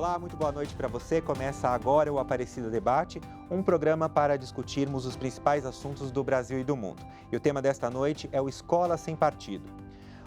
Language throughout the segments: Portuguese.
Olá, muito boa noite para você. Começa agora o Aparecida Debate, um programa para discutirmos os principais assuntos do Brasil e do mundo. E o tema desta noite é o Escola Sem Partido.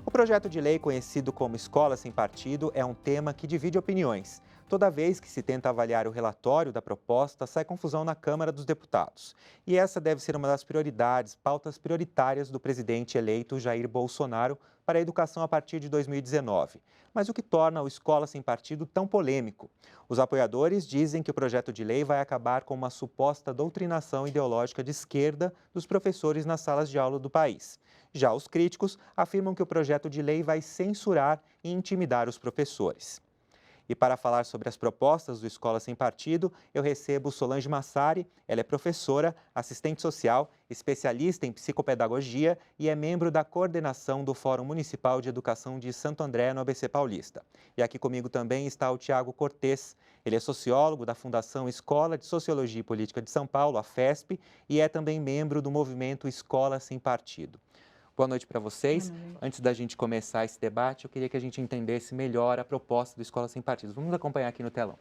O projeto de lei conhecido como Escola Sem Partido é um tema que divide opiniões. Toda vez que se tenta avaliar o relatório da proposta, sai confusão na Câmara dos Deputados. E essa deve ser uma das prioridades, pautas prioritárias do presidente eleito Jair Bolsonaro para a educação a partir de 2019. Mas o que torna o Escola Sem Partido tão polêmico? Os apoiadores dizem que o projeto de lei vai acabar com uma suposta doutrinação ideológica de esquerda dos professores nas salas de aula do país. Já os críticos afirmam que o projeto de lei vai censurar e intimidar os professores. E para falar sobre as propostas do Escola Sem Partido, eu recebo Solange Massari. Ela é professora, assistente social, especialista em psicopedagogia e é membro da coordenação do Fórum Municipal de Educação de Santo André, no ABC Paulista. E aqui comigo também está o Tiago Cortes. Ele é sociólogo da Fundação Escola de Sociologia e Política de São Paulo, a FESP, e é também membro do movimento Escola Sem Partido. Boa noite para vocês. Antes da gente começar esse debate, eu queria que a gente entendesse melhor a proposta do Escola Sem Partido. Vamos acompanhar aqui no telão.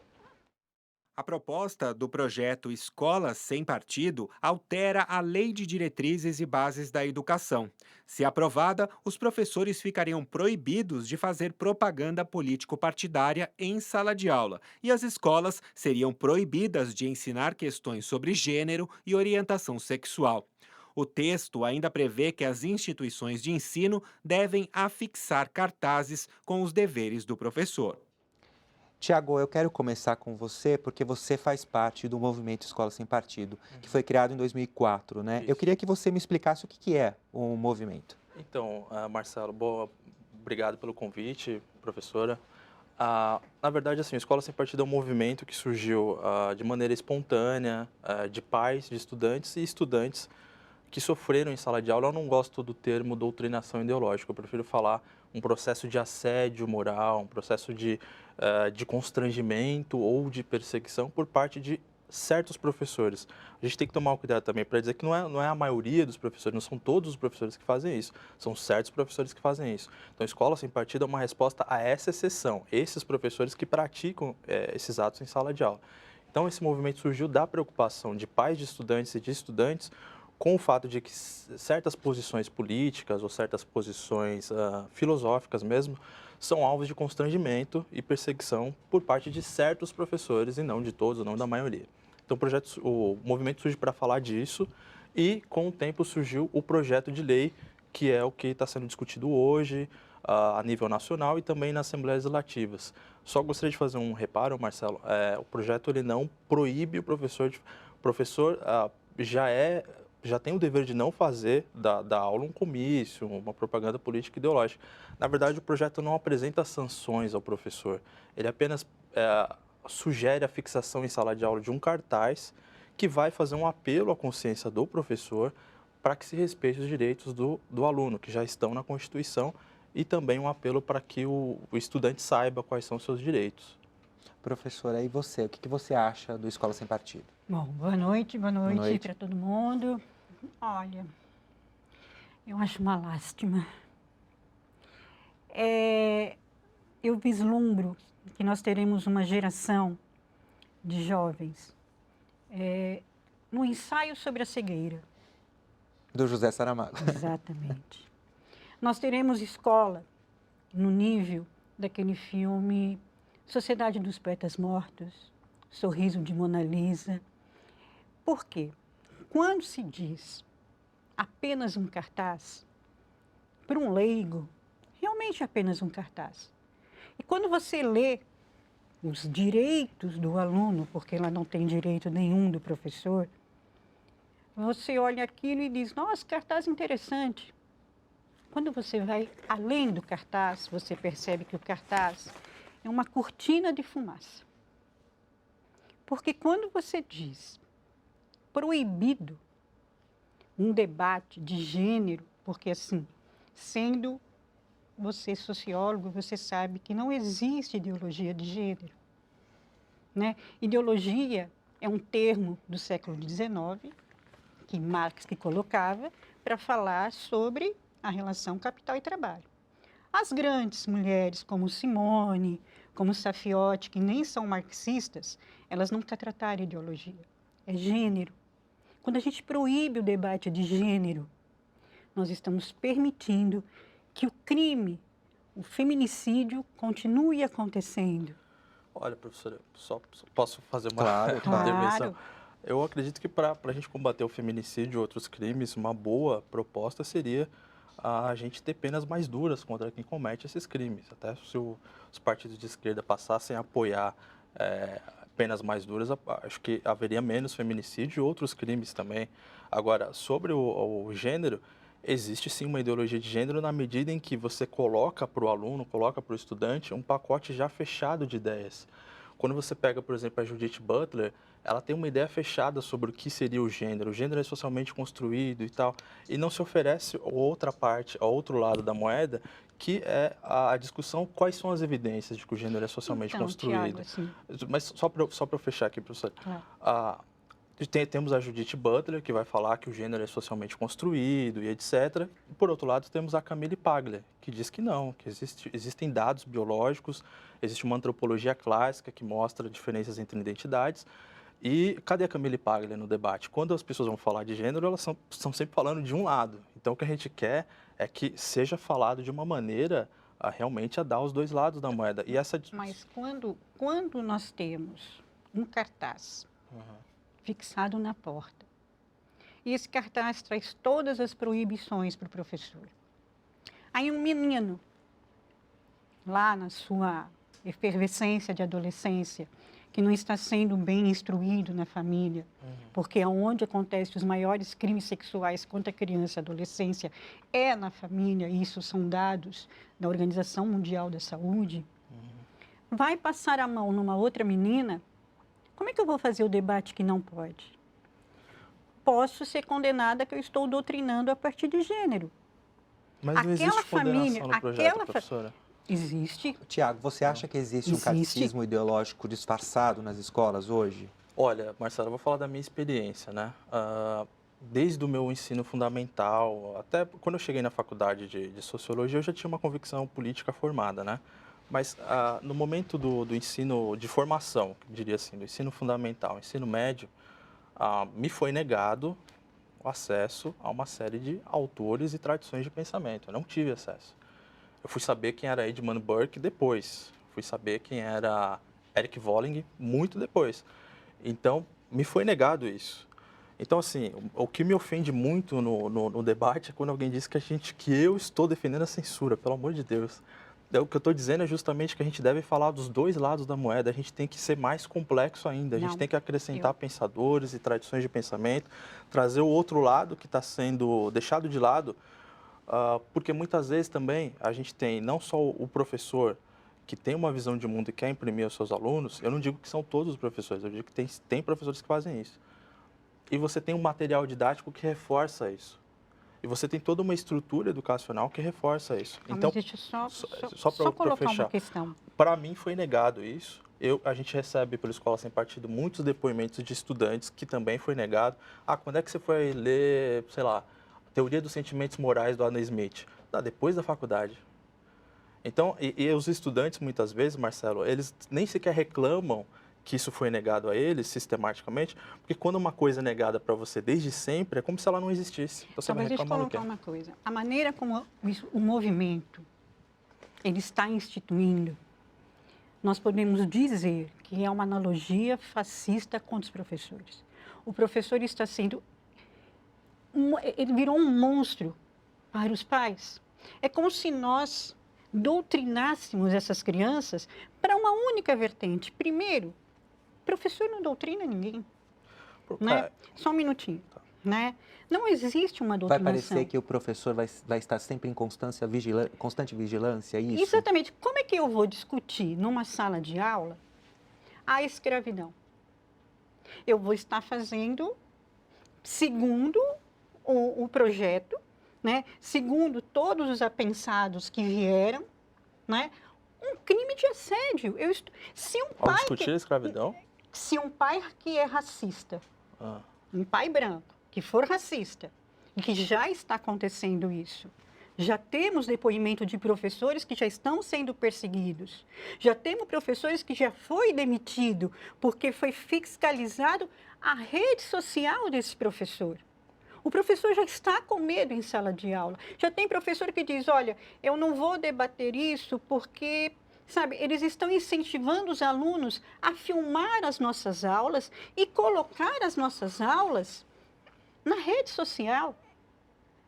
A proposta do projeto Escola Sem Partido altera a Lei de Diretrizes e Bases da Educação. Se aprovada, os professores ficariam proibidos de fazer propaganda político-partidária em sala de aula e as escolas seriam proibidas de ensinar questões sobre gênero e orientação sexual. O texto ainda prevê que as instituições de ensino devem afixar cartazes com os deveres do professor. Tiago, eu quero começar com você porque você faz parte do movimento Escola Sem Partido, que foi criado em 2004, né? Eu Isso. queria que você me explicasse o que é o movimento. Então, Marcelo, obrigado pelo convite, professora. Na verdade, assim, a Escola Sem Partido é um movimento que surgiu de maneira espontânea, de pais, de estudantes e estudantes que sofreram em sala de aula. Eu não gosto do termo doutrinação ideológica, eu prefiro falar um processo de assédio moral, um processo de constrangimento ou de perseguição por parte de certos professores. A gente tem que tomar um cuidado também para dizer que não é a maioria dos professores, não são todos os professores que fazem isso, são certos professores que fazem isso. Então, a Escola Sem Partido é uma resposta a essa exceção, esses professores que praticam esses atos em sala de aula. Então, esse movimento surgiu da preocupação de pais de estudantes e de estudantes com o fato de que certas posições políticas ou certas posições filosóficas mesmo são alvos de constrangimento e perseguição por parte de certos professores e não de todos, não da maioria. Então o movimento surge para falar disso e com o tempo surgiu o projeto de lei, que é o que está sendo discutido hoje a nível nacional e também nas Assembleias Legislativas. Só gostaria de fazer um reparo, Marcelo, o projeto ele não proíbe o professor, já tem o dever de não fazer da aula um comício, uma propaganda política e ideológica. Na verdade, o projeto não apresenta sanções ao professor. Ele apenas sugere a fixação em sala de aula de um cartaz que vai fazer um apelo à consciência do professor para que se respeite os direitos do aluno, que já estão na Constituição, e também um apelo para que o estudante saiba quais são os seus direitos. Professora, e você? O que você acha do Escola Sem Partido? Bom, boa noite para todo mundo. Olha, eu acho uma lástima. Eu vislumbro que nós teremos uma geração de jovens no ensaio sobre a cegueira. Do José Saramago. Exatamente. Nós teremos escola no nível daquele filme Sociedade dos Poetas Mortos, Sorriso de Mona Lisa. Por quê? Quando se diz apenas um cartaz, para um leigo, realmente é apenas um cartaz. E quando você lê os direitos do aluno, porque ela não tem direito nenhum do professor, você olha aquilo e diz, nossa, cartaz interessante. Quando você vai além do cartaz, você percebe que o cartaz é uma cortina de fumaça. Porque quando você diz proibido um debate de gênero, porque assim, sendo você sociólogo, você sabe que não existe ideologia de gênero, né? Ideologia é um termo do século XIX, que Marx que colocava, para falar sobre a relação capital e trabalho. As grandes mulheres como Simone, como Safiotti, que nem são marxistas, elas não tratarem ideologia. É gênero. Quando a gente proíbe o debate de gênero, nós estamos permitindo que o crime, o feminicídio, continue acontecendo. Olha, professora, só posso fazer uma, Claro, uma claro. intervenção? Eu acredito que para a gente combater o feminicídio e outros crimes, uma boa proposta seria a gente ter penas mais duras contra quem comete esses crimes. Até se os partidos de esquerda passassem a apoiar penas mais duras, acho que haveria menos feminicídio e outros crimes também. Agora, sobre o gênero, existe sim uma ideologia de gênero na medida em que você coloca para o aluno, coloca para o estudante um pacote já fechado de ideias. Quando você pega, por exemplo, a Judith Butler, ela tem uma ideia fechada sobre o que seria o gênero. O gênero é socialmente construído e tal, e não se oferece outra parte, outro lado da moeda, que é a discussão quais são as evidências de que o gênero é socialmente Então, construído. Tiago, assim, Mas só para eu fechar aqui, professor, claro. temos a Judith Butler, que vai falar que o gênero é socialmente construído e etc. E, por outro lado, temos a Camille Paglia, que diz que não, que existem dados biológicos, existe uma antropologia clássica que mostra diferenças entre identidades. E cadê a Camille Paglia no debate? Quando as pessoas vão falar de gênero, elas estão sempre falando de um lado. Então, o que a gente quer é que seja falado de uma maneira realmente a dar os dois lados da moeda. E essa... Mas quando nós temos um cartaz fixado na porta, e esse cartaz traz todas as proibições para o professor, aí um menino, lá na sua efervescência de adolescência, que não está sendo bem instruído na família, porque é onde acontecem os maiores crimes sexuais contra a criança e adolescência é na família, e isso são dados da Organização Mundial da Saúde, vai passar a mão numa outra menina, como é que eu vou fazer o debate que não pode? Posso ser condenada que eu estou doutrinando a partir de gênero. Mas não existe condenação no projeto, professora? Existe. Tiago, você acha que existe um catecismo ideológico disfarçado nas escolas hoje? Olha, Marcelo, eu vou falar da minha experiência, né? Desde o meu ensino fundamental, até quando eu cheguei na faculdade de Sociologia, eu já tinha uma convicção política formada, né? Mas no momento do ensino de formação, diria assim, do ensino fundamental, ensino médio, me foi negado o acesso a uma série de autores e tradições de pensamento. Eu não tive acesso. Eu fui saber quem era Edmund Burke depois. Fui saber quem era Eric Voegelin muito depois. Então, me foi negado isso. Então, assim, o que me ofende muito no debate é quando alguém diz que eu estou defendendo a censura, pelo amor de Deus. O que eu estou dizendo é justamente que a gente deve falar dos dois lados da moeda, a gente tem que ser mais complexo ainda, a gente tem que acrescentar pensadores e tradições de pensamento, trazer o outro lado que está sendo deixado de lado, porque muitas vezes também a gente tem não só o professor que tem uma visão de mundo e quer imprimir aos seus alunos, eu não digo que são todos os professores, eu digo que tem professores que fazem isso. E você tem um material didático que reforça isso. E você tem toda uma estrutura educacional que reforça isso. Então, deixa eu só colocar uma questão. Para mim foi negado isso. A gente recebe pela Escola Sem Partido muitos depoimentos de estudantes que também foi negado. Quando é que você foi ler, sei lá, Teoria dos Sentimentos Morais do Adam Smith? Depois da faculdade. Então, e os estudantes muitas vezes, Marcelo, eles nem sequer reclamam que isso foi negado a eles sistematicamente, porque quando uma coisa é negada para você desde sempre, é como se ela não existisse. Então, você vai reclamar do quê? Deixa eu colocar uma coisa. A maneira como o movimento ele está instituindo, nós podemos dizer que é uma analogia fascista contra os professores. O professor está sendo... ele virou um monstro para os pais. É como se nós doutrinássemos essas crianças para uma única vertente. Primeiro, professor não doutrina ninguém, né? Só um minutinho, né? Não existe uma doutrinação. Vai parecer que o professor vai estar sempre em constante vigilância, é isso? Exatamente. Como é que eu vou discutir numa sala de aula a escravidão? Eu vou estar fazendo, segundo o projeto, né? Segundo todos os apensados que vieram, né? Um crime de assédio. Se um pai discutir a escravidão? Se um pai que é racista, um pai branco, que for racista, e que já está acontecendo isso, Já temos depoimento de professores que já estão sendo perseguidos. Já temos professores que já foi demitido porque foi fiscalizado a rede social desse professor. O professor já está com medo em sala de aula. Já tem professor que diz, olha, eu não vou debater isso porque, sabe, eles estão incentivando os alunos a filmar as nossas aulas e colocar as nossas aulas na rede social.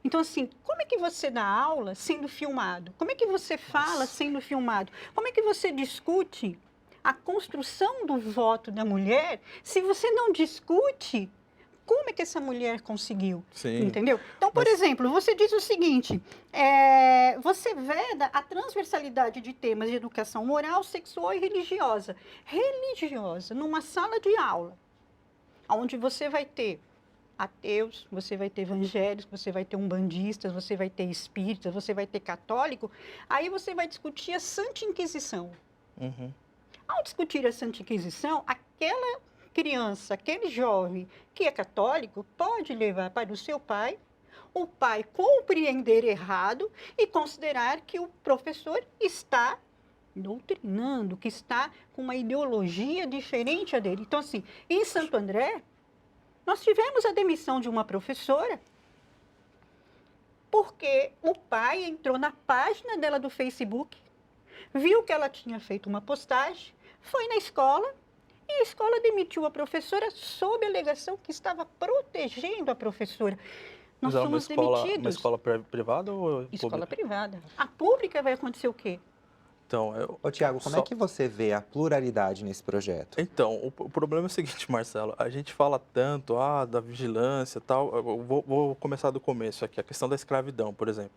Então, assim, como é que você dá aula sendo filmado? Como é que você fala sendo filmado? Como é que você discute a construção do voto da mulher se você não discute como é que essa mulher conseguiu? Sim. Entendeu? Então, por exemplo, você diz o seguinte, você veda a transversalidade de temas de educação moral, sexual e religiosa. Religiosa, numa sala de aula, onde você vai ter ateus, você vai ter evangélicos, você vai ter umbandistas, você vai ter espíritas, você vai ter católico, aí você vai discutir a Santa Inquisição. Uhum. Ao discutir a Santa Inquisição, aquela criança, aquele jovem que é católico, pode levar para o seu pai, o pai compreender errado e considerar que o professor está doutrinando, que está com uma ideologia diferente a dele. Então, assim, em Santo André, nós tivemos a demissão de uma professora porque o pai entrou na página dela do Facebook, viu que ela tinha feito uma postagem, foi na escola e a escola demitiu a professora sob a alegação que estava protegendo a professora. Nós Mas somos uma demitidos. escola privada ou Escola pública? privada. A pública vai acontecer o quê? Então, Ô, Tiago, como é que você vê a pluralidade nesse projeto? Então, o problema é o seguinte, Marcelo, a gente fala tanto da vigilância e tal, eu vou começar do começo aqui, a questão da escravidão, por exemplo.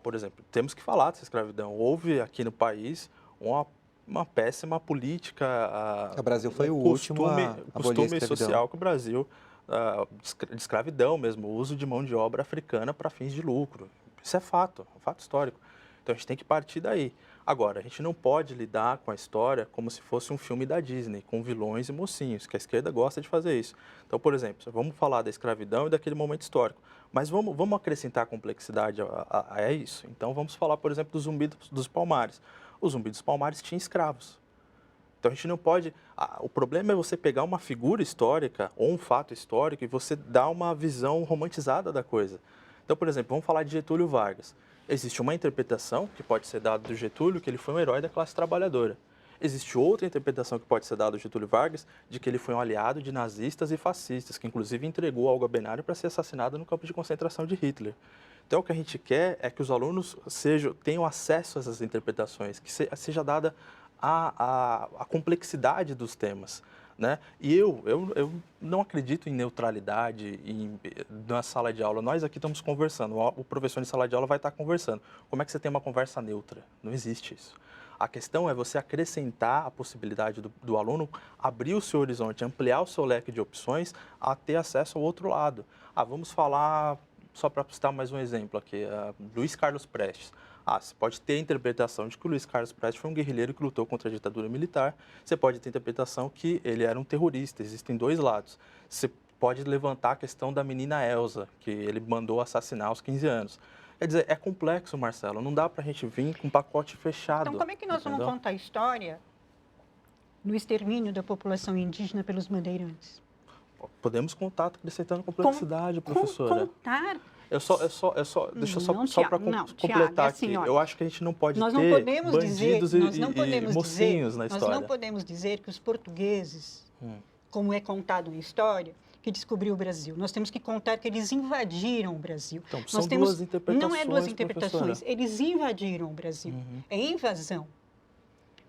Por exemplo, temos que falar dessa escravidão. Houve aqui no país uma péssima política, O Brasil foi o último a abolir a costume escravidão. social que o Brasil, de escravidão mesmo, o uso de mão de obra africana para fins de lucro. Isso é um fato histórico. Então, a gente tem que partir daí. Agora, a gente não pode lidar com a história como se fosse um filme da Disney, com vilões e mocinhos, que a esquerda gosta de fazer isso. Então, por exemplo, vamos falar da escravidão e daquele momento histórico, mas vamos acrescentar complexidade a isso. Então, vamos falar, por exemplo, do Zumbi dos Palmares. O Zumbi dos Palmares tinha escravos. Então, a gente não pode... O problema é você pegar uma figura histórica ou um fato histórico e você dar uma visão romantizada da coisa. Então, por exemplo, vamos falar de Getúlio Vargas. Existe uma interpretação que pode ser dada do Getúlio, que ele foi um herói da classe trabalhadora. Existe outra interpretação que pode ser dada do Getúlio Vargas, de que ele foi um aliado de nazistas e fascistas, que inclusive entregou Olga Benário para ser assassinada no campo de concentração de Hitler. Então, o que a gente quer é que os alunos tenham acesso a essas interpretações, que seja dada a complexidade dos temas. Né? E eu não acredito em neutralidade na sala de aula. Nós aqui estamos conversando, o professor em sala de aula vai estar conversando. Como é que você tem uma conversa neutra? Não existe isso. A questão é você acrescentar a possibilidade do aluno abrir o seu horizonte, ampliar o seu leque de opções a ter acesso ao outro lado. Vamos falar, só para citar mais um exemplo aqui, Luiz Carlos Prestes. Você pode ter a interpretação de que o Luiz Carlos Prestes foi um guerrilheiro que lutou contra a ditadura militar. Você pode ter a interpretação que ele era um terrorista. Existem dois lados. Você pode levantar a questão da menina Elsa, que ele mandou assassinar aos 15 anos. Quer dizer, é complexo, Marcelo. Não dá para a gente vir com um pacote fechado. Então, como é que nós vamos contar a história do extermínio da população indígena pelos bandeirantes? Podemos contar acrescentando complexidade, professora. Contar... Deixa eu só para completar aqui. Assim, Eu acho que a gente não pode nós ter não podemos bandidos e mocinhos na história. Nós não podemos dizer que os portugueses, como é contado na história, que descobriu o Brasil. Nós temos que contar que eles invadiram o Brasil. Então, são duas interpretações, não é duas interpretações, professora. eles invadiram o Brasil. É invasão.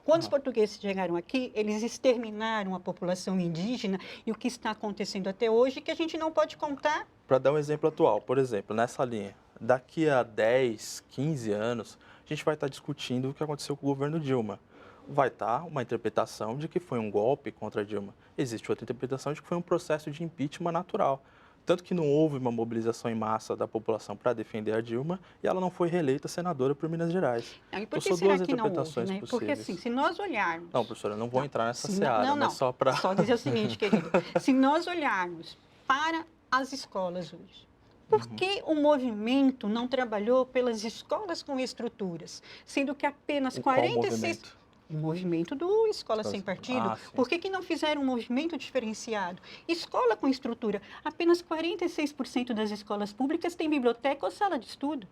Quando os portugueses chegaram aqui, eles exterminaram a população indígena e o que está acontecendo até hoje que a gente não pode contar. Para dar um exemplo atual, por exemplo, nessa linha, daqui a 10, 15 anos, a gente vai estar discutindo o que aconteceu com o governo Dilma. Vai estar uma interpretação de que foi um golpe contra a Dilma. Existe outra interpretação de que foi um processo de impeachment natural. Tanto que não houve uma mobilização em massa da população para defender a Dilma e ela não foi reeleita senadora por Minas Gerais. E por que será que não houve, né? Porque assim, se nós olharmos... Não, professora, não vou entrar nessa seara, mas só para... Só dizer o seguinte, querido. Se nós olharmos para as escolas hoje, Por que o movimento não trabalhou pelas escolas com estruturas, sendo que apenas Qual 46... movimento? O movimento do Escola Sem Sim. Partido. Sim. Por que não fizeram um movimento diferenciado? Escola com estrutura. Apenas 46% das escolas públicas têm biblioteca ou sala de estudo.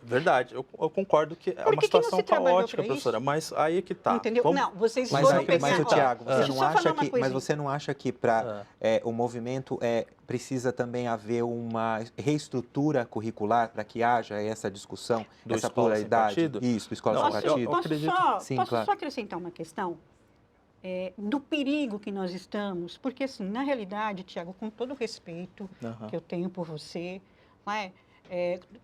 Verdade, eu concordo que é Por uma que não situação se trabalhou caótica, pra professora, isso? mas aí é que tá. Entendeu? Vamos- Não, vocês Mas, foram aí, pegar... mas o ó, Tiago, deixa eu só falar uma coisa. mas você não acha que para o movimento precisa também haver uma reestrutura curricular para que haja essa discussão, Do essa Escola Sem pluralidade? Partido? Isso, do Escola Não, Sem Posso, Partido. posso acredito. só, Sim, posso claro. só acrescentar uma questão? Do perigo que nós estamos, porque assim, na realidade, Tiago, com todo o respeito Aham. que eu tenho por você, não é?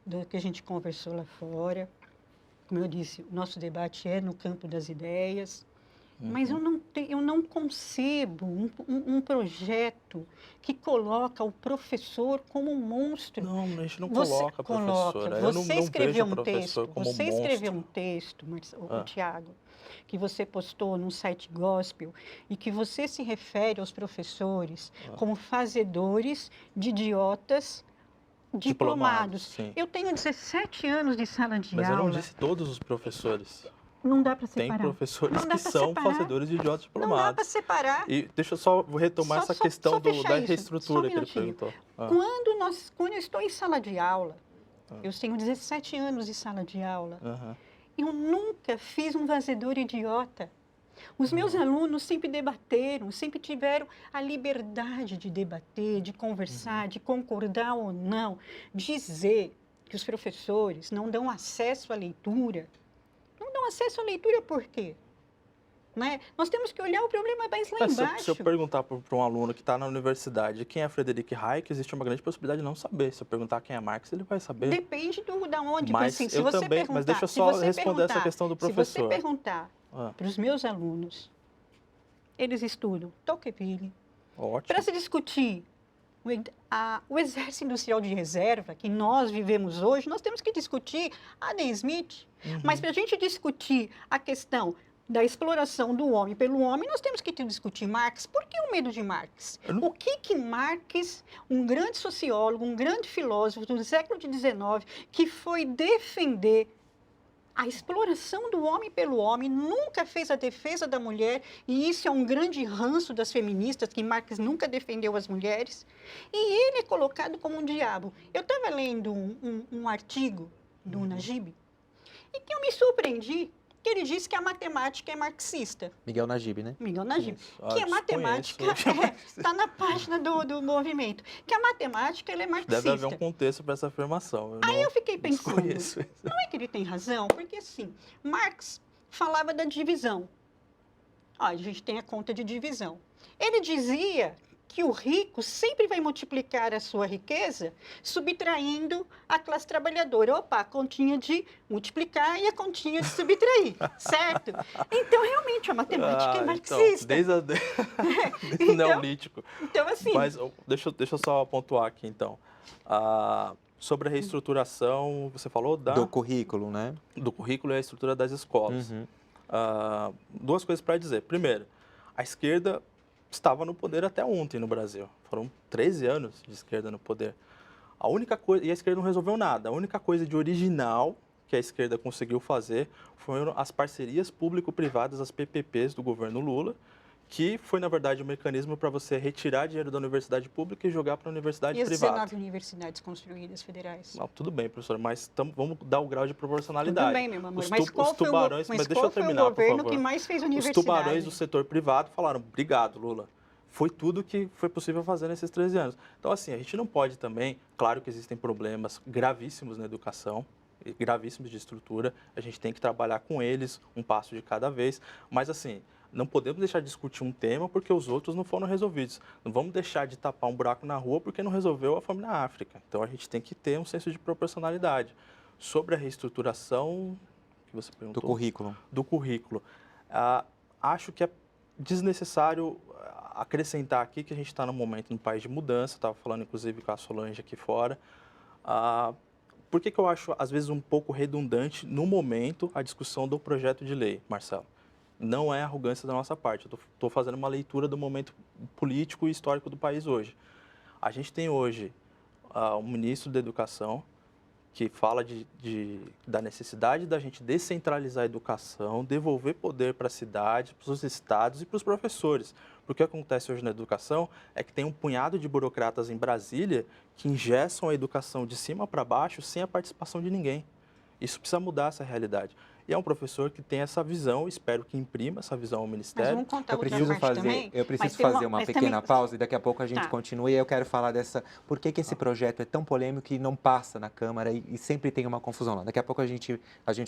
Do que a gente conversou lá fora, como eu disse, o nosso debate é no campo das ideias, mas eu não concebo um projeto que coloca o professor como um monstro. Não, a gente não Você coloca, professora. Eu não escreveu vejo o um professor texto, como um você escreveu monstro. um texto, Tiago, que você postou num site gospel e que você se refere aos professores como fazedores de idiotas diplomados. Sim. Eu tenho 17 anos de sala de Mas eu aula. não disse todos os professores. Não dá para Tem separar. professores Não dá que pra são separar. fazedores de idiotas Não dá para diplomados. separar. E deixa eu só retomar essa questão só fechar da isso. reestrutura Só um que ele minutinho. perguntou. Quando eu estou em sala de aula, eu tenho 17 anos de sala de aula, Aham. eu nunca fiz um fazedor idiota. Os meus alunos sempre debateram, sempre tiveram a liberdade de debater, de conversar, de concordar ou não. Dizer que os professores não dão acesso à leitura. Não dão acesso à leitura por quê? Né? Nós temos que olhar o problema mais lá embaixo. Se eu perguntar para um aluno que está na universidade quem é Friedrich Hayek, existe uma grande possibilidade de não saber. Se eu perguntar quem é Marx, ele vai saber. Depende da onde. Mas assim, se eu você também, mas deixa eu só responder essa questão do Se você professor. perguntar para os meus alunos, eles estudam Tocqueville. Ótimo. Para se discutir o exército industrial de reserva que nós vivemos hoje, nós temos que discutir Adam Smith. Mas para a gente discutir a questão da exploração do homem pelo homem, nós temos que discutir Marx. Por que o medo de Marx? O que Marx, um grande sociólogo, um grande filósofo do século XIX, que foi defender a exploração do homem pelo homem, nunca fez a defesa da mulher, e isso é um grande ranço das feministas, que Marx nunca defendeu as mulheres, e ele é colocado como um diabo. Eu estava lendo um artigo do Najib, e que eu me surpreendi, que ele disse que a matemática é marxista. Miguel Najib, né? Miguel Najib. Isso. Que a matemática está na página do movimento. Que a matemática ela é marxista. Deve haver um contexto para essa afirmação. Aí eu fiquei pensando, desconheço isso. não é que ele tem razão? Porque assim, Marx falava da divisão. A gente tem a conta de divisão. Ele dizia que o rico sempre vai multiplicar a sua riqueza subtraindo a classe trabalhadora. Opa, a continha de multiplicar e a continha de subtrair, certo? Então, realmente, a matemática é marxista. Então, desde o Neolítico. Então, assim... Mas deixa eu só pontuar aqui, então. Sobre a reestruturação, você falou Do currículo, né? do currículo e a estrutura das escolas. Duas coisas para dizer. Primeiro, a esquerda estava no poder até ontem no Brasil. Foram 13 anos de esquerda no poder. A única coisa, e a esquerda não resolveu nada. A única coisa de original que a esquerda conseguiu fazer foram as parcerias público-privadas, as PPPs do governo Lula, que foi, na verdade, um mecanismo para você retirar dinheiro da universidade pública e jogar para a universidade privada. E as 19 universidades construídas federais? Não, tudo bem, professor, mas vamos dar o grau de proporcionalidade. Tudo bem, meu amor, Mas qual foi o governo que mais fez universidade? Os tubarões do setor privado falaram, obrigado, Lula. Foi tudo que foi possível fazer nesses 13 anos. Então, assim, a gente não pode também... Claro que existem problemas gravíssimos na educação, gravíssimos de estrutura. A gente tem que trabalhar com eles, um passo de cada vez. Mas, assim, não podemos deixar de discutir um tema porque os outros não foram resolvidos. Não vamos deixar de tapar um buraco na rua porque não resolveu a fome na África. Então, a gente tem que ter um senso de proporcionalidade. Sobre a reestruturação que você perguntou... Do currículo. Acho que é desnecessário acrescentar aqui que a gente está num momento, num país de mudança. Estava falando, inclusive, com a Solange aqui fora. Por que eu acho, às vezes, um pouco redundante, no momento, a discussão do projeto de lei, Marcelo? Não é arrogância da nossa parte. Eu estou fazendo uma leitura do momento político e histórico do país hoje. A gente tem hoje um ministro da Educação que fala da necessidade da gente descentralizar a educação, devolver poder para a cidade, para os estados e para os professores. Porque o que acontece hoje na educação é que tem um punhado de burocratas em Brasília que engessam a educação de cima para baixo sem a participação de ninguém. Isso precisa mudar essa realidade. E é um professor que tem essa visão, espero que imprima essa visão ao Ministério. Mas vamos contar Eu preciso fazer, uma pequena pausa e daqui a pouco a gente continua. E eu quero falar por que esse projeto é tão polêmico e não passa na Câmara e sempre tem uma confusão lá. Daqui a pouco a gente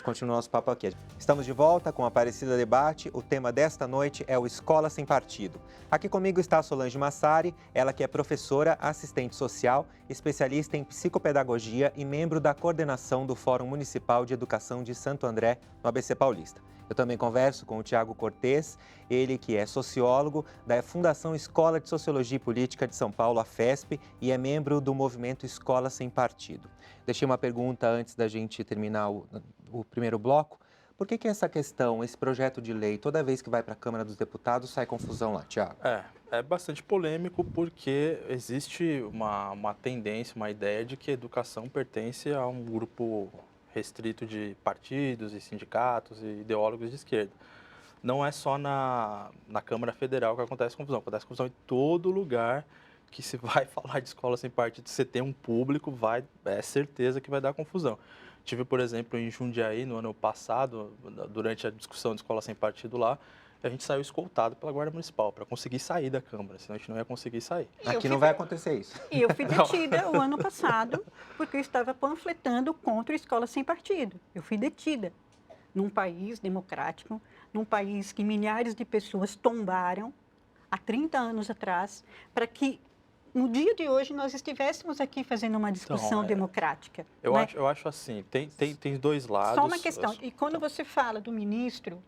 continua nosso papo aqui. Estamos de volta com a Aparecida Debate. O tema desta noite é o Escola Sem Partido. Aqui comigo está a Solange Massari, ela que é professora, assistente social, especialista em psicopedagogia e membro da coordenação do Fórum Municipal de Educação de Santo André, no ABC Paulista. Eu também converso com o Tiago Cortez, ele que é sociólogo da Fundação Escola de Sociologia e Política de São Paulo, a FESP, e é membro do movimento Escola Sem Partido. Deixei uma pergunta antes da gente terminar o primeiro bloco. Por que essa questão, esse projeto de lei, toda vez que vai para a Câmara dos Deputados, sai confusão lá, Tiago? É bastante polêmico porque existe uma tendência, uma ideia de que a educação pertence a um grupo restrito de partidos e sindicatos e ideólogos de esquerda. Não é só na Câmara Federal que acontece confusão em todo lugar que se vai falar de escola sem partido, você tem um público, é certeza que vai dar confusão. Tive, por exemplo, em Jundiaí, no ano passado, durante a discussão de escola sem partido lá, a gente saiu escoltado pela Guarda Municipal para conseguir sair da Câmara, senão a gente não ia conseguir sair. Aqui não vai acontecer isso. E eu fui detida o ano passado porque eu estava panfletando contra a escola sem partido. Eu fui detida num país democrático, num país que milhares de pessoas tombaram há 30 anos atrás, para que no dia de hoje nós estivéssemos aqui fazendo uma discussão democrática. Eu acho assim, tem dois lados. Só uma questão, e quando você fala do ministro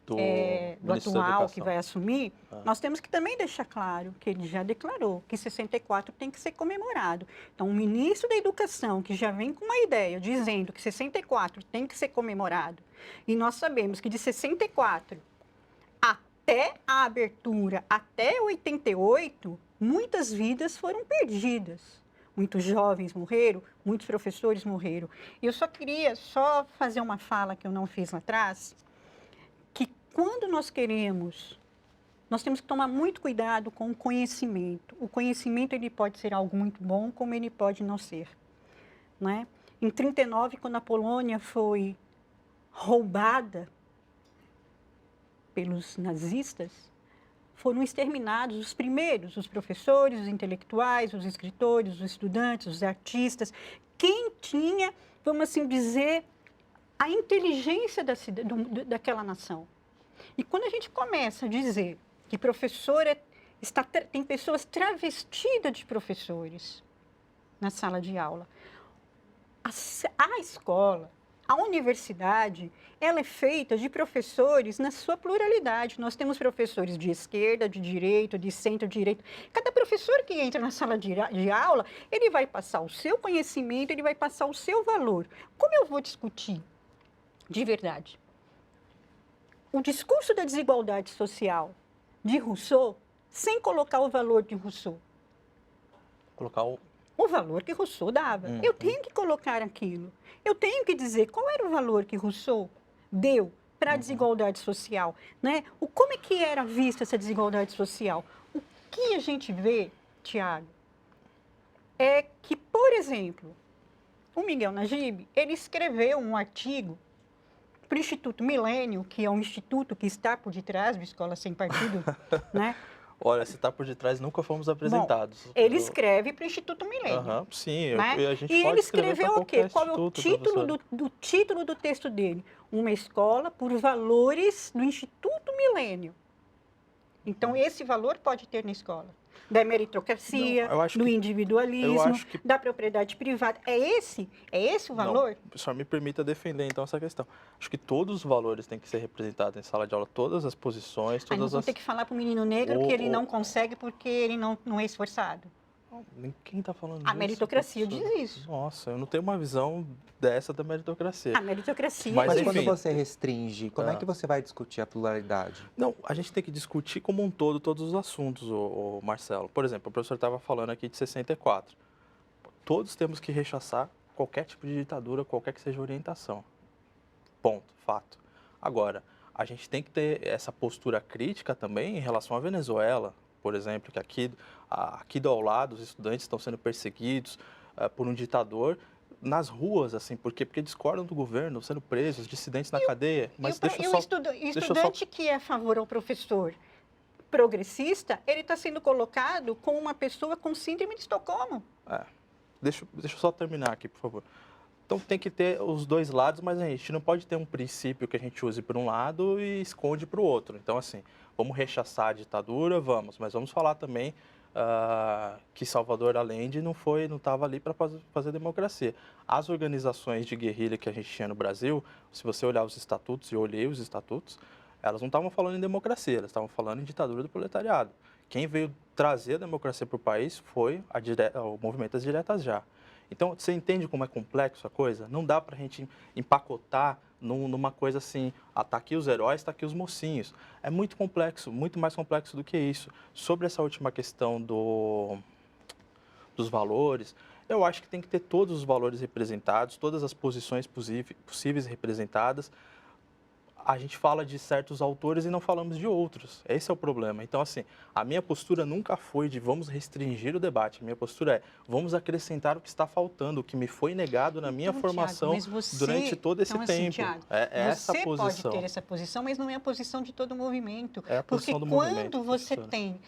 do atual que vai assumir, nós temos que também deixar claro que ele já declarou que 64 tem que ser comemorado. Então, o ministro da Educação, que já vem com uma ideia dizendo que 64 tem que ser comemorado, e nós sabemos que de 64 até a abertura, até 88, muitas vidas foram perdidas. Muitos jovens morreram, muitos professores morreram. E eu só queria fazer uma fala que eu não fiz lá atrás, que quando nós temos que tomar muito cuidado com o conhecimento. O conhecimento ele pode ser algo muito bom, como ele pode não ser. Não é? Em 1939, quando a Polônia foi roubada pelos nazistas, foram exterminados os primeiros, os professores, os intelectuais, os escritores, os estudantes, os artistas, quem tinha, vamos assim dizer, a inteligência daquela nação. E quando a gente começa a dizer que professor tem pessoas travestidas de professores na sala de aula, a escola, a universidade, ela é feita de professores na sua pluralidade. Nós temos professores de esquerda, de direita, de centro-direita. Cada professor que entra na sala de aula, ele vai passar o seu conhecimento, ele vai passar o seu valor. Como eu vou discutir de verdade o discurso da desigualdade social de Rousseau sem colocar o valor de Rousseau? Colocar o valor que Rousseau dava. Eu tenho que colocar aquilo. Eu tenho que dizer qual era o valor que Rousseau deu para a desigualdade social. Né? Como é que era vista essa desigualdade social? O que a gente vê, Tiago, é que, por exemplo, o Miguel Najib, ele escreveu um artigo para o Instituto Milênio, que é um instituto que está por detrás da Escola Sem Partido, né? Olha, se está por detrás, nunca fomos apresentados. Bom, ele escreve para o Instituto Milênio. Sim, né? a gente e pode ele escreveu o quê? Qual é o título, título do texto dele? Uma escola por valores do Instituto Milênio. Então, esse valor pode ter na escola. Da meritocracia, do individualismo, da propriedade privada. É esse o valor? Não, só me permita defender, então, essa questão. Acho que todos os valores têm que ser representados em sala de aula, todas as posições, todas nós vamos ter que falar para o menino negro que ele não consegue porque ele não é esforçado. Quem está falando disso? A meritocracia diz isso. Nossa, eu não tenho uma visão dessa da meritocracia. A meritocracia Mas diz quando você restringe, como é que você vai discutir a pluralidade? Não, a gente tem que discutir como um todo todos os assuntos, o Marcelo. Por exemplo, o professor estava falando aqui de 64. todos temos que rechaçar qualquer tipo de ditadura, qualquer que seja a orientação. Ponto, fato. Agora, a gente tem que ter essa postura crítica também em relação à Venezuela, por exemplo, que aqui do ao lado os estudantes estão sendo perseguidos por um ditador nas ruas, assim, por quê? Porque discordam do governo, sendo presos, dissidentes na cadeia. Mas estudante que é a favor ao professor progressista, ele está sendo colocado como uma pessoa com síndrome de Estocolmo. Deixa eu só terminar aqui, por favor. Então tem que ter os dois lados, mas a gente não pode ter um princípio que a gente use para um lado e esconde para o outro. Então, assim, vamos rechaçar a ditadura, mas vamos falar também que Salvador Allende não estava ali para fazer democracia. As organizações de guerrilha que a gente tinha no Brasil, se você olhar os estatutos, e eu olhei os estatutos, elas não estavam falando em democracia, elas estavam falando em ditadura do proletariado. Quem veio trazer a democracia para o país foi o movimento das diretas já. Então, você entende como é complexo a coisa? Não dá para a gente empacotar numa coisa assim, tá aqui os heróis, tá aqui os mocinhos. É muito complexo, muito mais complexo do que isso. Sobre essa última questão dos valores, eu acho que tem que ter todos os valores representados, todas as posições possíveis representadas. A gente fala de certos autores e não falamos de outros. Esse é o problema. Então, assim, a minha postura nunca foi de vamos restringir o debate. A minha postura é vamos acrescentar o que está faltando, o que me foi negado na minha formação durante todo esse tempo. Thiago, essa posição. Você pode ter essa posição, mas não é a posição de todo o movimento. É a posição do movimento. Porque quando você tem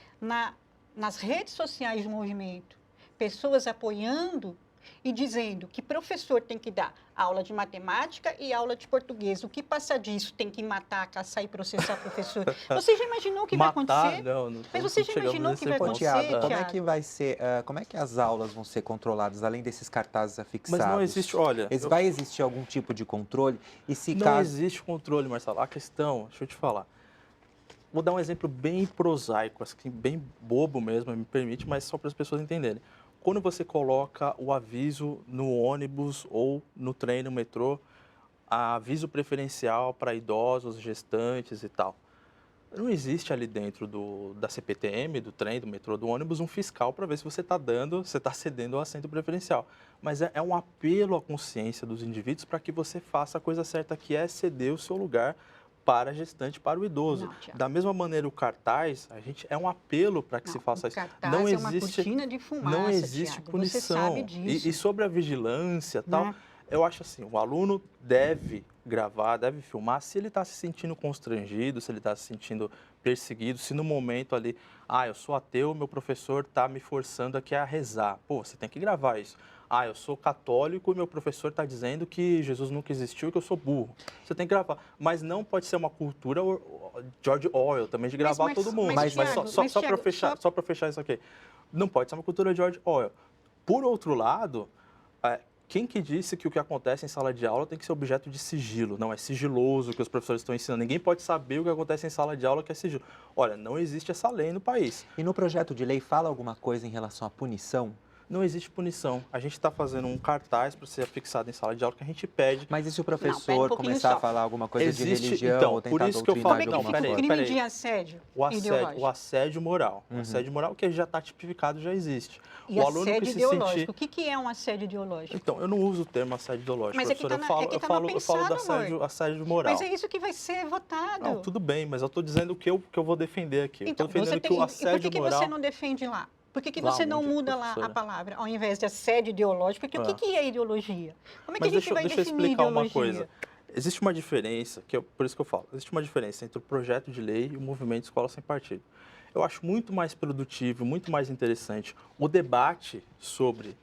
nas redes sociais do movimento pessoas apoiando e dizendo que professor tem que dar aula de matemática e aula de português. O que passa disso? Tem que matar, caçar e processar professor. Você já imaginou o que vai acontecer? Não Mas você já imaginou o que vai acontecer, Tiago? Como é que vai ser, como é que as aulas vão ser controladas, além desses cartazes afixados? Mas não existe, olha... Vai existir algum tipo de controle? E se não existe controle, Marcelo. A questão, deixa eu te falar. Vou dar um exemplo bem prosaico, assim, bem bobo mesmo, me permite, mas só para as pessoas entenderem. Quando você coloca o aviso no ônibus ou no trem, no metrô, aviso preferencial para idosos, gestantes e tal, não existe ali dentro da CPTM, do trem, do metrô, do ônibus, um fiscal para ver se você está cedendo ao assento preferencial. Mas é um apelo à consciência dos indivíduos para que você faça a coisa certa, que é ceder o seu lugar para a gestante, para o idoso. Não, da mesma maneira, o cartaz, é um apelo para que se faça isso. Não existe, é uma cortina de fumaça, não existe Thiago, punição. você sabe disso. E sobre a vigilância e tal, eu acho assim, o aluno deve gravar, deve filmar, se ele está se sentindo constrangido, se ele está se sentindo perseguido, se no momento ali, eu sou ateu, meu professor está me forçando aqui a rezar. Pô, você tem que gravar isso. Eu sou católico e meu professor está dizendo que Jesus nunca existiu e que eu sou burro. Você tem que gravar. Mas não pode ser uma cultura George Orwell também de gravar todo mundo. Mas só para fechar isso aqui. Não pode ser uma cultura George Orwell. Por outro lado, quem que disse que o que acontece em sala de aula tem que ser objeto de sigilo? Não, é sigiloso que os professores estão ensinando. Ninguém pode saber o que acontece em sala de aula que é sigilo. Olha, não existe essa lei no país. E no projeto de lei fala alguma coisa em relação à punição? Não existe punição. A gente está fazendo um cartaz para ser afixado em sala de aula que a gente pede. Mas e se o professor começar a falar alguma coisa de religião então, ou tentar por isso que eu falo, como é que fica o crime de assédio ideológico? O assédio moral. O assédio moral que já está tipificado, já existe. E o assédio ideológico. O que é um assédio ideológico? Então, eu não uso o termo assédio ideológico, mas professora. Eu falo do assédio moral. Mas é isso que vai ser votado. Não, tudo bem, mas eu estou dizendo o que eu vou defender aqui. Então, eu estou defendendo que o assédio moral... E por que você não defende lá? Por que você não muda lá a palavra, ao invés de assédio ideológico? Porque o que é ideologia? Como é que a gente vai definir ideologia? Deixa eu explicar uma coisa. Existe uma diferença, por isso que eu falo, existe uma diferença entre o projeto de lei e o movimento Escola Sem Partido. Eu acho muito mais produtivo, muito mais interessante o debate sobre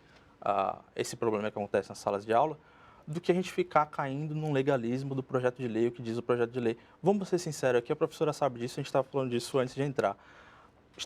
esse problema que acontece nas salas de aula do que a gente ficar caindo num legalismo do projeto de lei, o que diz o projeto de lei. Vamos ser sinceros aqui, a professora sabe disso, a gente estava falando disso antes de entrar.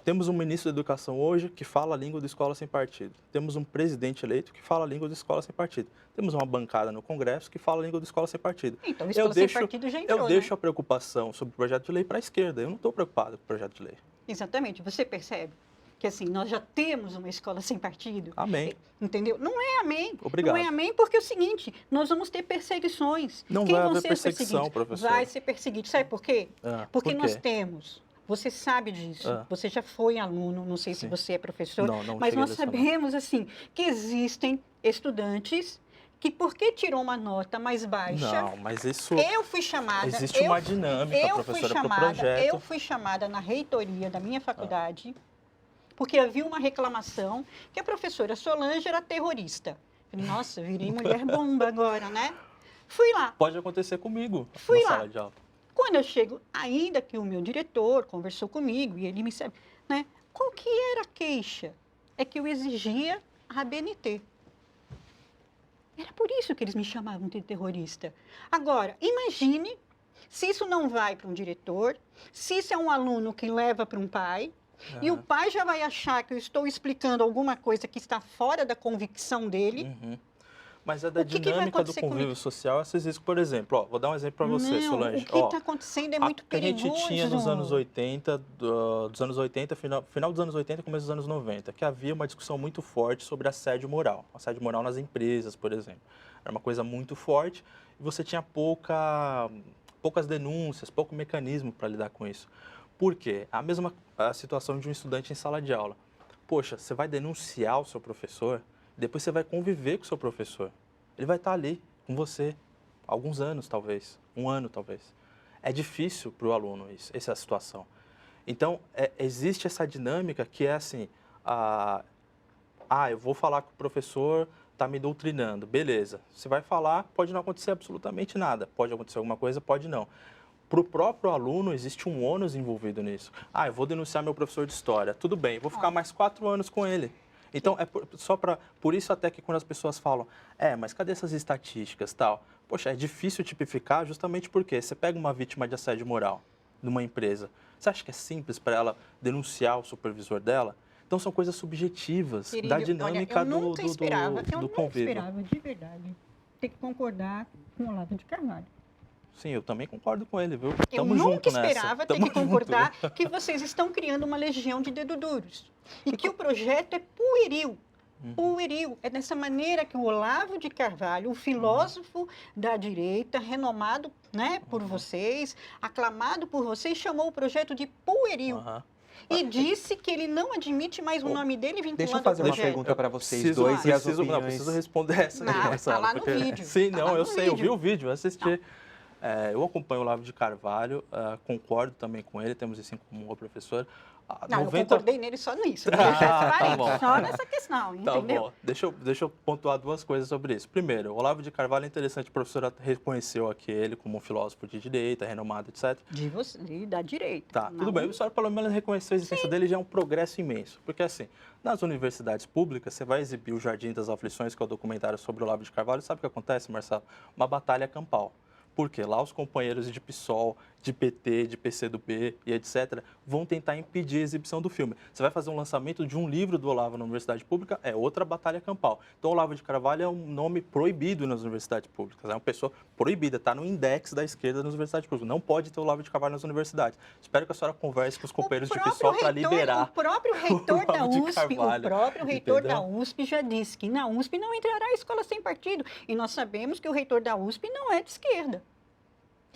Temos um ministro da Educação hoje que fala a língua da Escola Sem Partido. Temos um presidente eleito que fala a língua da Escola Sem Partido. Temos uma bancada no Congresso que fala a língua da Escola Sem Partido. Então, a Escola Sem Partido já entrou, Eu deixo a preocupação sobre o projeto de lei para a esquerda. Eu não estou preocupado com o projeto de lei. Exatamente. Você percebe que, assim, nós já temos uma escola sem partido? Amém. Entendeu? Não é amém. Obrigado. Não é amém porque é o seguinte, nós vamos ter perseguições. Não vai haver perseguição, professor. Vai ser perseguido. Sabe por quê? Porque nós temos Você sabe disso, Ah. você já foi aluno, não sei se Sim. você é professor, Não mas cheguei nós a lecionar. sabemos, assim, que existem estudantes que, porque tirou uma nota mais baixa, Não, mas isso eu fui chamada, existe uma dinâmica, professora, para o projeto. eu fui chamada na reitoria da minha faculdade, porque havia uma reclamação que a professora Solange era terrorista. Falei, nossa, virei mulher bomba agora, né? Fui lá, Pode acontecer comigo Fui na lá. sala de aula. quando eu chego, ainda que o meu diretor conversou comigo e ele me sabe, né? Qual que era a queixa? É que eu exigia a ABNT. Era por isso que eles me chamavam de terrorista. Agora, imagine se isso não vai para um diretor, se isso é um aluno que leva para um pai, e o Aham. pai já vai achar que eu estou explicando alguma coisa que está fora da convicção dele. Uhum. Mas é da O que vai dinâmica do acontecer convívio comigo? social esses riscos. Por exemplo, ó, vou dar um exemplo para você, Não, Solange. o que está acontecendo é muito Que a gente tinha nos anos perigoso. 80, dos anos 80, final dos anos 80 e começo dos anos 90, que havia uma discussão muito forte sobre assédio moral nas empresas, por exemplo. Era uma coisa muito forte e você tinha poucas denúncias, pouco mecanismo para lidar com isso. Por quê? A situação de um estudante em sala de aula. Poxa, você vai denunciar o seu professor, depois você vai conviver com o seu professor. Ele vai estar ali com você, alguns anos talvez, um ano talvez. É difícil para o aluno essa situação. Então, existe essa dinâmica que é assim, eu vou falar que o professor está me doutrinando, beleza. Você vai falar, pode não acontecer absolutamente nada. Pode acontecer alguma coisa, pode não. Para o próprio aluno, existe um ônus envolvido nisso. Eu vou denunciar meu professor de história. Tudo bem, vou ficar mais 4 anos com ele. Então, por isso até que quando as pessoas falam, mas cadê essas estatísticas tal? Poxa, é difícil tipificar justamente porque você pega uma vítima de assédio moral numa empresa, você acha que é simples para ela denunciar o supervisor dela? Então, são coisas subjetivas da Querido, dinâmica olha, eu nunca esperava, do convívio. de verdade, ter que concordar com o Olavo de Carvalho. Sim, eu também concordo com ele, viu? Eu Tamo nunca junto nessa. esperava ter Tamo que concordar junto. que vocês estão criando uma legião de dedo duros. E que o projeto é pueril. Pueril. É dessa maneira que o Olavo de Carvalho, um filósofo da direita, renomado, né, por vocês, aclamado por vocês, chamou o projeto de pueril. Aham. E disse que ele não admite mais o nome dele vinculado Deixa eu ao fazer uma projeto. pergunta para vocês Preciso- dois e as preciso- opiniões. Não, preciso responder essa Não, aqui, tá Marcelo, lá no porque- vídeo. Sim, Tá não, lá eu no sei, eu vi vídeo. o vídeo, eu assisti. Eu acompanho o Olavo de Carvalho, concordo também com ele, temos isso em comum, professor. Não, eu concordei nele só nisso. Tá bom. Só nessa questão, Tá entendeu? bom, deixa eu pontuar duas coisas sobre isso. Primeiro, o Olavo de Carvalho é interessante, a professora reconheceu aqui ele como um filósofo de direita, renomado, etc. De você, da direita. Tá, Não. tudo bem. A senhora pelo menos reconheceu a existência dele, já é um progresso imenso. Porque assim, nas universidades públicas, você vai exibir o Jardim das Aflições, que é o documentário sobre o Olavo de Carvalho, sabe o que acontece, Marcelo? Uma batalha campal. Porque lá os companheiros de PSOL, de PT, de PCdoB e etc. vão tentar impedir a exibição do filme. Você vai fazer um lançamento de um livro do Olavo na universidade pública, é outra batalha campal. Então, o Olavo de Carvalho é um nome proibido nas universidades públicas. É uma pessoa proibida, está no index da esquerda nas universidades públicas. Não pode ter o Olavo de Carvalho nas universidades. Espero que a senhora converse com os companheiros de PSOL para liberar. O próprio reitor da Olavo de USP, Carvalho, o próprio reitor da entendeu? USP já disse que na USP não entrará a escola sem partido. E nós sabemos que o reitor da USP não é de esquerda.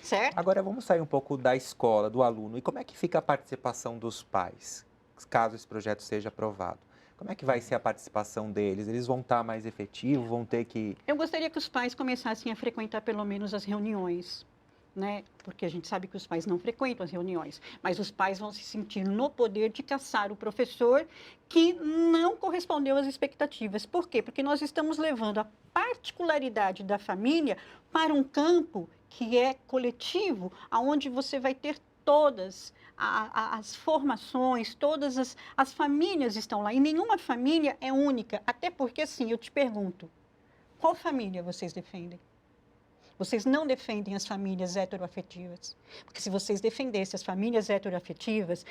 Certo? Agora vamos sair um pouco da escola, do aluno. E como é que fica a participação dos pais, caso esse projeto seja aprovado? Como é que vai ser a participação deles? Eles vão estar mais efetivos, vão ter que... Eu gostaria que os pais começassem a frequentar pelo menos as reuniões, né? Porque a gente sabe que os pais não frequentam as reuniões, mas os pais vão se sentir no poder de caçar o professor que não correspondeu às expectativas. Por quê? Porque nós estamos levando a particularidade da família para um campo que é coletivo, aonde você vai ter todas as formações, todas as famílias estão lá. E nenhuma família é única. Até porque, assim, eu te pergunto, qual família vocês defendem? Vocês não defendem as famílias heteroafetivas. Porque se vocês defendessem as famílias heteroafetivas,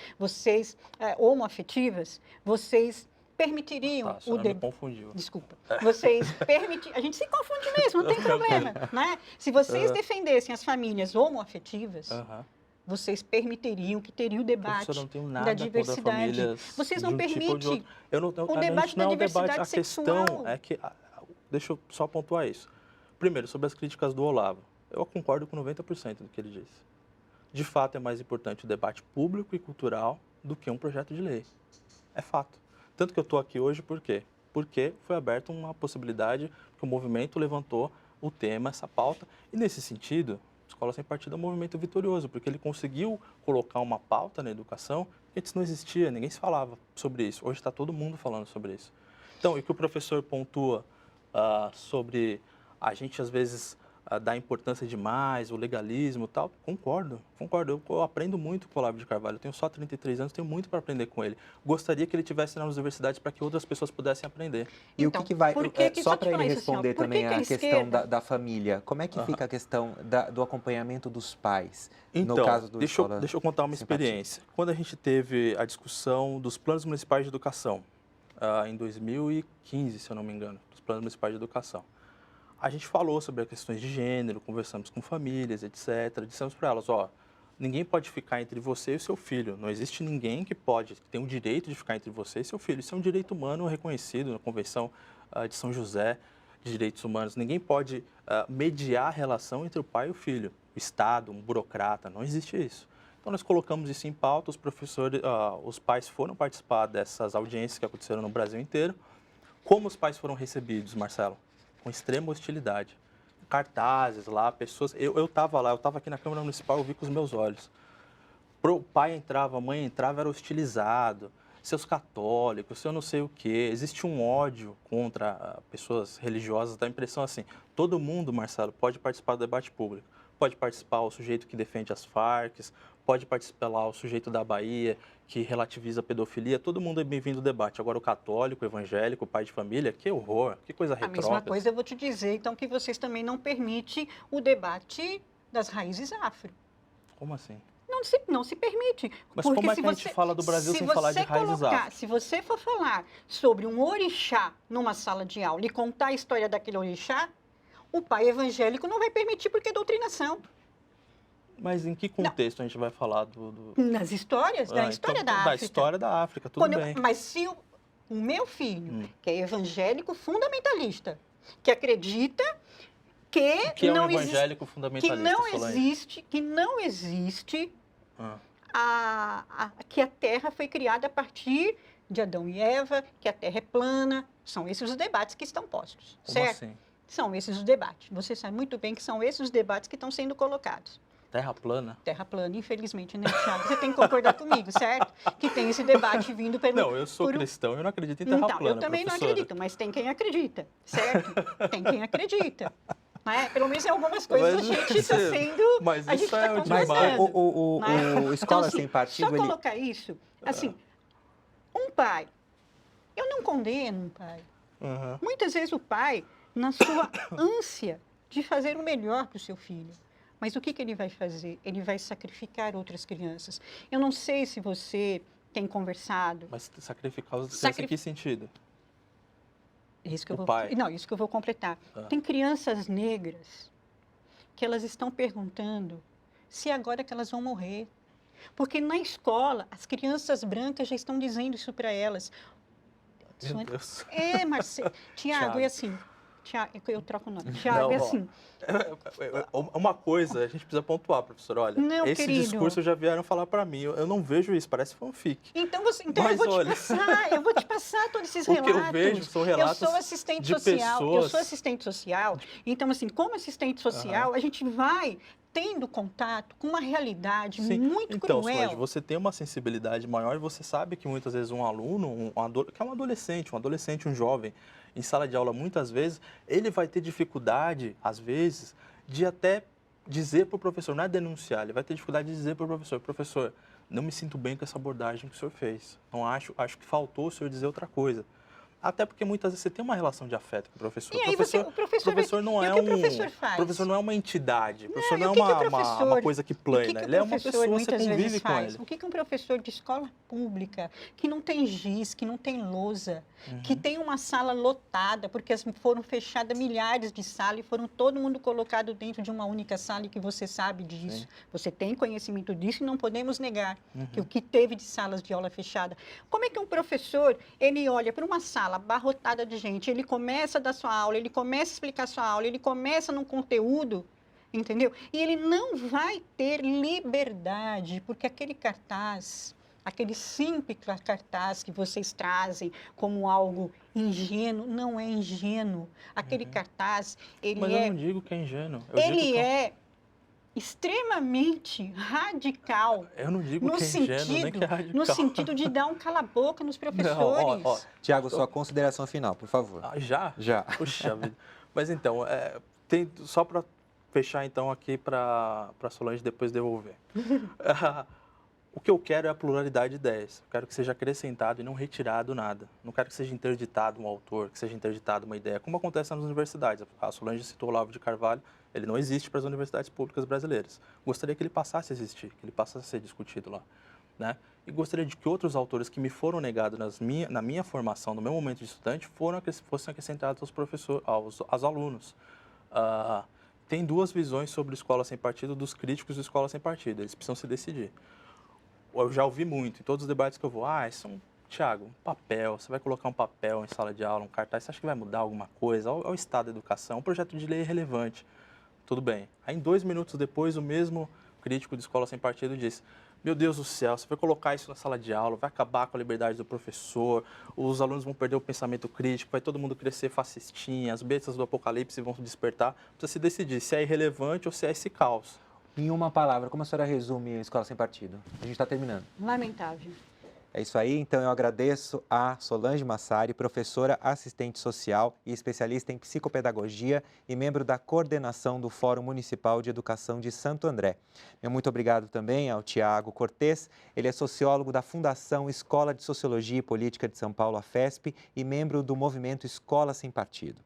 homoafetivas, vocês permitiriam Tá, a senhora me confundiu. Desculpa. Vocês permitiriam... A gente se confunde mesmo, não tem problema. Né? Se vocês defendessem as famílias homoafetivas, Aham. vocês permitiriam que teria o debate Professor, eu não tenho nada da contra diversidade. famílias Vocês de não um tipo ou de permitem outro. Eu não, o a debate gente da não é um debate. diversidade A sexual. questão é que... Deixa eu só pontuar isso. Primeiro, sobre as críticas do Olavo. Eu concordo com 90% do que ele disse. de fato, é mais importante o debate público e cultural do que um projeto de lei. É fato. Tanto que eu estou aqui hoje, por quê? Porque foi aberta uma possibilidade que o movimento levantou o tema, essa pauta, e nesse sentido, Escola Sem Partido é um movimento vitorioso, porque ele conseguiu colocar uma pauta na educação que antes não existia, ninguém se falava sobre isso. Hoje está todo mundo falando sobre isso. Então, e o que o professor pontua sobre a gente, às vezes, dar importância demais, o legalismo e tal, concordo. Eu aprendo muito com o Olavo de Carvalho, eu tenho só 33 anos, tenho muito para aprender com ele. Gostaria que ele estivesse nas universidades para que outras pessoas pudessem aprender. E Então, o que vai, por que só para ele isso, assim, ó, responder por também que a a questão esquerda- da família, como é que fica a questão do acompanhamento dos pais, no Então, caso do deixa Escola eu contar uma Sem Partido? experiência. Quando a gente teve a discussão dos planos municipais de educação, em 2015, se eu não me engano, dos planos municipais de educação, a gente falou sobre as questões de gênero, conversamos com famílias, etc. Dissemos para elas, ninguém pode ficar entre você e o seu filho. Não existe ninguém que tem o direito de ficar entre você e seu filho. Isso é um direito humano reconhecido na Convenção de São José de Direitos Humanos. Ninguém pode mediar a relação entre o pai e o filho. O Estado, um burocrata, não existe isso. Então, nós colocamos isso em pauta, os pais foram participar dessas audiências que aconteceram no Brasil inteiro. Como os pais foram recebidos, Marcelo? Com extrema hostilidade. Cartazes lá, pessoas... Eu estava lá, eu estava aqui na Câmara Municipal, eu vi com os meus olhos. O pai entrava, a mãe entrava, era hostilizado. Seus católicos, seu não sei o quê. Existe um ódio contra pessoas religiosas, dá a impressão assim, todo mundo, Marcelo, pode participar do debate público. Pode participar o sujeito que defende as Farc, pode participar lá o sujeito da Bahia, que relativiza a pedofilia, todo mundo é bem-vindo ao debate. Agora o católico, o evangélico, o pai de família, que horror, que coisa A retrógrada. mesma coisa eu vou te dizer, então, que vocês também não permitem o debate das raízes afro. Como assim? Não se permite. Mas Porque como é se que a gente fala do Brasil se sem falar de você raízes afro? Se você for falar sobre um orixá numa sala de aula e contar a história daquele orixá, o pai evangélico não vai permitir porque é doutrinação. Mas em que contexto a gente vai falar Nas histórias, da história da África. Da história da África, tudo bem. Mas se o meu filho, que é evangélico fundamentalista, que acredita que é não um evangélico fundamentalista, Solange? que não existe que a Terra foi criada a partir de Adão e Eva, que a Terra é plana. São esses os debates que estão postos, Como certo? assim? São esses os debates. Você sabe muito bem que são esses os debates que estão sendo colocados. Terra plana? Terra plana, infelizmente, né, Thiago? Você tem que concordar comigo, certo? Que tem esse debate vindo pelo... Não, eu sou cristão e eu não acredito em terra então, plana, eu também professora. não acredito, mas tem quem acredita, certo? Tem quem acredita. Né? Pelo menos em algumas coisas Mas, a gente está sendo... Mas a gente isso está é o Mas demais. o Escola assim, Sem Partido, só ele... colocar isso, assim, um pai, eu não condeno um pai. Uhum. Muitas vezes o pai, na sua ânsia de fazer o melhor para o seu filho, mas o que ele vai fazer? Ele vai sacrificar outras crianças. Eu não sei se você tem conversado... Mas sacrificar os crianças em que sentido? Isso que eu O vou, pai. Não, isso que eu vou completar. Tem crianças negras que elas estão perguntando se é agora que elas vão morrer. Porque na escola, as crianças brancas já estão dizendo isso para elas. Meu Deus. Marcelo. Tiago, é assim. Tiago, eu troco o nome. Tiago, Não, é assim. Uma coisa, a gente precisa pontuar, professor. Olha, Não, esse querido. discurso já vieram falar para mim. Eu não vejo isso, parece fanfic. Então, Mas, eu vou te passar todos esses o que relatos. eu vejo são relatos eu sou assistente de social. Eu pessoas... sou assistente social. Então, assim, como assistente social, a gente vai tendo contato com uma realidade muito então, cruel. Solange, você tem uma sensibilidade maior e você sabe que muitas vezes um aluno, que é um adolescente, um jovem, em sala de aula, muitas vezes, ele vai ter dificuldade, às vezes, de até dizer para o professor, não é denunciar, ele vai ter dificuldade de dizer para o professor, não me sinto bem com essa abordagem que o senhor fez. Não acho que faltou o senhor dizer outra coisa. Até porque muitas vezes você tem uma relação de afeto com o professor. E aí o professor não é o professor faz? O professor não é uma entidade. O professor não, o que é que uma coisa que plana. Ele é uma pessoa, você muitas convive vezes com faz? ele. O que um professor de escola pública, que não tem giz, que não tem lousa, que tem uma sala lotada, porque foram fechadas milhares de salas e foram todo mundo colocado dentro de uma única sala e que você sabe disso. Sim. Você tem conhecimento disso e não podemos negar que o que teve de salas de aula fechada. Como é que um professor, ele olha para uma sala abarrotada de gente, ele começa a dar sua aula, ele começa a explicar sua aula, ele começa num conteúdo entendeu? E ele não vai ter liberdade, porque aquele cartaz, aquele simples cartaz que vocês trazem como algo ingênuo, não é ingênuo. Aquele cartaz, ele Mas eu não digo que é ingênuo. ele é extremamente radical. Eu não digo No que é ingênuo, nem que é radical. no sentido de dar um cala-boca nos professores. Não, ó, Tiago, sua consideração final, por favor. já? Já. Puxa vida. Mas então, só para fechar então aqui para Solange depois devolver. O que eu quero é a pluralidade de ideias. Eu quero que seja acrescentado e não retirado nada. Não quero que seja interditado um autor, que seja interditado uma ideia, como acontece nas universidades. A Solange citou o Olavo de Carvalho, ele não existe para as universidades públicas brasileiras. Gostaria que ele passasse a existir, que ele passasse a ser discutido lá, né? E gostaria de que outros autores que me foram negados na minha formação, no meu momento de estudante, fossem acrescentados aos professores, aos alunos. Tem duas visões sobre Escola Sem Partido dos críticos de Escola Sem Partido. Eles precisam se decidir. Eu já ouvi muito, em todos os debates que eu vou, Tiago, um papel, você vai colocar um papel em sala de aula, um cartaz, você acha que vai mudar alguma coisa? Olha o estado da educação, um projeto de lei é relevante. Tudo bem. Aí, 2 minutos depois, o mesmo crítico de Escola Sem Partido disse, meu Deus do céu, você vai colocar isso na sala de aula, vai acabar com a liberdade do professor, os alunos vão perder o pensamento crítico, vai todo mundo crescer fascistinha, as bestas do apocalipse vão despertar. Precisa se decidir se é irrelevante ou se é esse caos. Em uma palavra, como a senhora resume a Escola Sem Partido? A gente está terminando. Lamentável. É isso aí, então eu agradeço a Solange Massari, professora, assistente social e especialista em psicopedagogia e membro da coordenação do Fórum Municipal de Educação de Santo André. Meu muito obrigado também ao Tiago Cortes, ele é sociólogo da Fundação Escola de Sociologia e Política de São Paulo, a FESP, e membro do movimento Escola Sem Partido.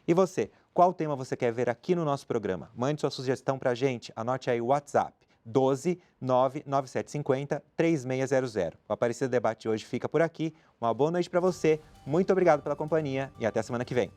E você, qual tema você quer ver aqui no nosso programa? Mande sua sugestão para a gente, anote aí o WhatsApp. 12 99750 3600. O Aparecida Debate hoje fica por aqui. Uma boa noite para você, muito obrigado pela companhia e até semana que vem.